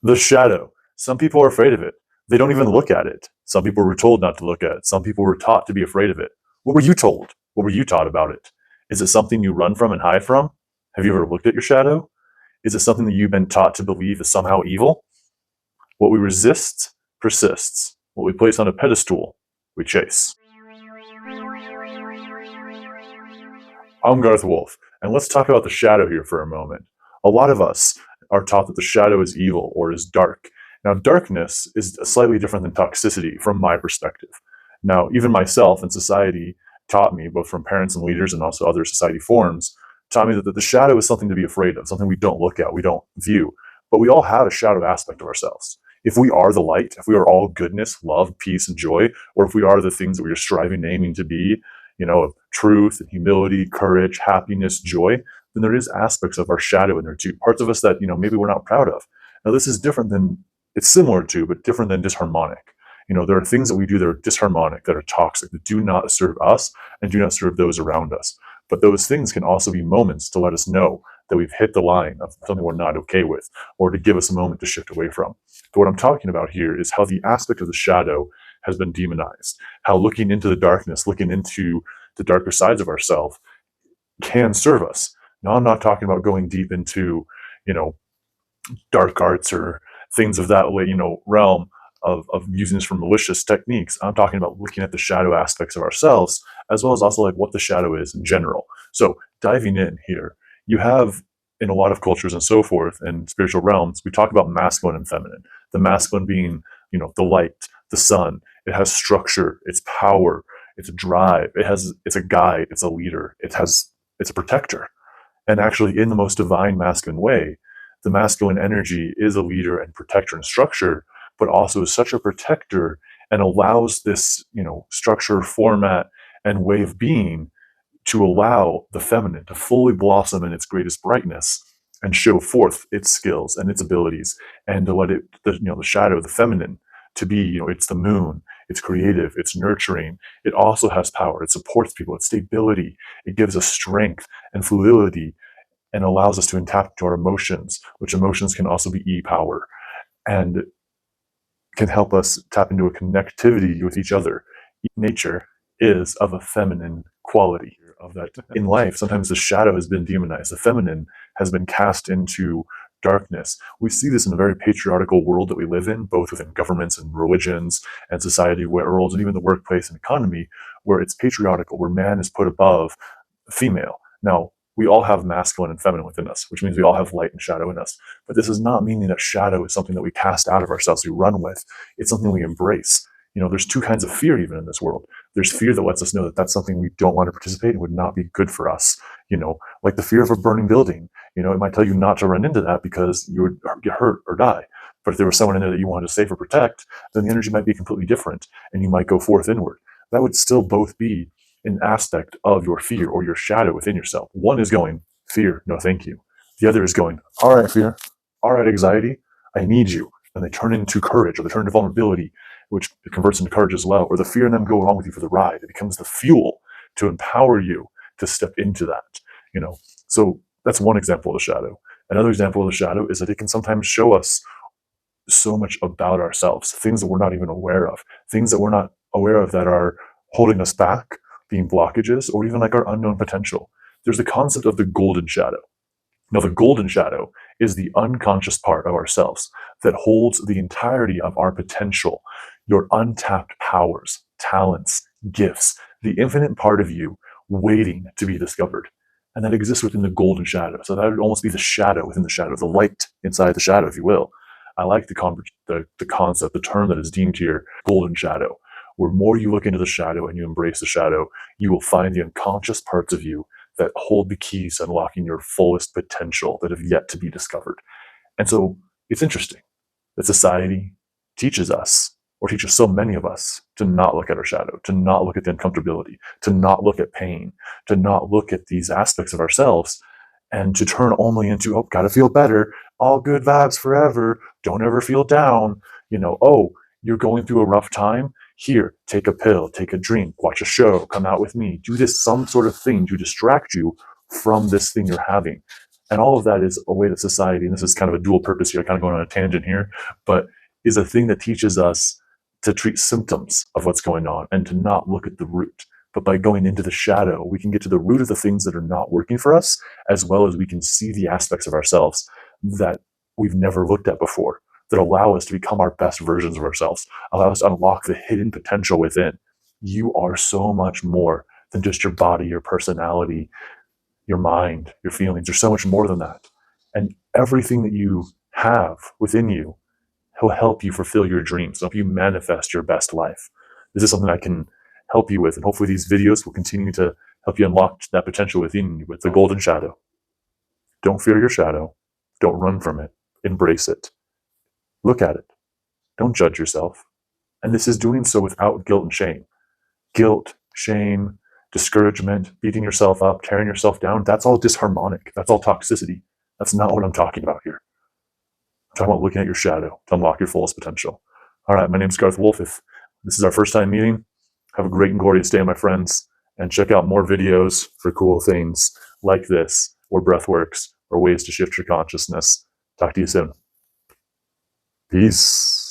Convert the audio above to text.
The shadow. Some people are afraid of it. They don't even look at it. Some people were told not to look at it. Some people were taught to be afraid of it. What were you told? What were you taught about it? Is it something you run from and hide from? Have you ever looked at your shadow? Is it something that you've been taught to believe is somehow evil? What we resist persists. What we place on a pedestal, we chase. I'm Garth Wolf, and let's talk about the shadow here for a moment. A lot of us are taught that the shadow is evil or is dark. Now, darkness is slightly different than toxicity from my perspective. Now, even myself and society taught me, both from parents and leaders and also other society forms, taught me that the shadow is something to be afraid of, something we don't look at, we don't view. But we all have a shadow aspect of ourselves. If we are the light, if we are all goodness, love, peace, and joy, or if we are the things that we are striving and aiming to be, of truth and humility, courage, happiness, joy, then there is aspects of our shadow in there too, parts of us that, maybe we're not proud of. Now, this is different than, it's similar to, but different than disharmonic. There are things that we do that are disharmonic, that are toxic, that do not serve us and do not serve those around us. But those things can also be moments to let us know that we've hit the line of something we're not okay with, or to give us a moment to shift away from. But what I'm talking about here is how the aspect of the shadow has been demonized, how looking into the darkness, looking into the darker sides of ourselves can serve us. Now, I'm not talking about going deep into, dark arts or things of that way, realm of using this for malicious techniques. I'm talking about looking at the shadow aspects of ourselves, as well as also like what the shadow is in general. So diving in here, you have in a lot of cultures and so forth and spiritual realms, we talk about masculine and feminine. The masculine being, the light, the sun. It has structure, it's power, it's a drive, it's a guide, it's a leader, it's a protector. And actually, in the most divine masculine way, the masculine energy is a leader and protector and structure, but also is such a protector and allows this, structure, format, and way of being to allow the feminine to fully blossom in its greatest brightness and show forth its skills and its abilities, and to let it, the shadow, the feminine, to be, it's the moon, it's creative, it's nurturing, it also has power, it supports people, it's stability, it gives us strength and fluidity, and allows us to tap into our emotions, which emotions can also be e-power, and can help us tap into a connectivity with each other. Nature is of a feminine quality of that. In life, sometimes the shadow has been demonized. The feminine has been cast into darkness. We see this in a very patriarchal world that we live in, both within governments and religions and society worlds, and even the workplace and economy, where it's patriarchal, where man is put above female. Now, we all have masculine and feminine within us, which means we all have light and shadow in us. But this is not meaning that shadow is something that we cast out of ourselves, we run with. It's something we embrace. There's two kinds of fear even in this world. There's fear that lets us know that that's something we don't want to participate in, would not be good for us. Like the fear of a burning building. It might tell you not to run into that because you would get hurt or die. But if there was someone in there that you wanted to save or protect, then the energy might be completely different, and you might go forth inward. That would still both be an aspect of your fear or your shadow within yourself. One is going, fear, no thank you. The other is going, all right, fear, all right, anxiety, I need you. And they turn into courage, or they turn into vulnerability, which converts into courage as well, or the fear and them go along with you for the ride. It becomes the fuel to empower you to step into that, So that's one example of the shadow. Another example of the shadow is that it can sometimes show us so much about ourselves, things that we're not even aware of, things that we're not aware of that are holding us back, being blockages, or even like our unknown potential. There's the concept of the golden shadow. Now, the golden shadow is the unconscious part of ourselves that holds the entirety of our potential, your untapped powers, talents, gifts, the infinite part of you waiting to be discovered. And that exists within the golden shadow. So that would almost be the shadow within the shadow, the light inside the shadow, if you will. I like the concept, the term that is deemed here, golden shadow. Where more you look into the shadow and you embrace the shadow, you will find the unconscious parts of you that hold the keys to unlocking your fullest potential that have yet to be discovered. And so it's interesting that society teaches us, or teaches so many of us, to not look at our shadow, to not look at the uncomfortability, to not look at pain, to not look at these aspects of ourselves, and to turn only into, oh, gotta feel better, all good vibes forever, don't ever feel down, oh, you're going through a rough time, here, take a pill, take a drink, watch a show, come out with me, do this some sort of thing to distract you from this thing you're having. And all of that is a way that society, and this is kind of a dual purpose here, kind of going on a tangent here, but is a thing that teaches us to treat symptoms of what's going on and to not look at the root. But by going into the shadow, we can get to the root of the things that are not working for us, as well as we can see the aspects of ourselves that we've never looked at before, that allow us to become our best versions of ourselves, allow us to unlock the hidden potential within. You are so much more than just your body, your personality, your mind, your feelings. You're so much more than that. And everything that you have within you will help you fulfill your dreams, help you manifest your best life. This is something I can help you with. And hopefully these videos will continue to help you unlock that potential within you with the golden shadow. Don't fear your shadow. Don't run from it. Embrace it. Look at it. Don't judge yourself. And this is doing so without guilt and shame. Guilt, shame, discouragement, beating yourself up, tearing yourself down, that's all disharmonic. That's all toxicity. That's not what I'm talking about here. I'm talking about looking at your shadow to unlock your fullest potential. All right, my name's Garth Wolf. If this is our first time meeting, have a great and glorious day, my friends, and check out more videos for cool things like this, or breath works, or ways to shift your consciousness. Talk to you soon. Peace.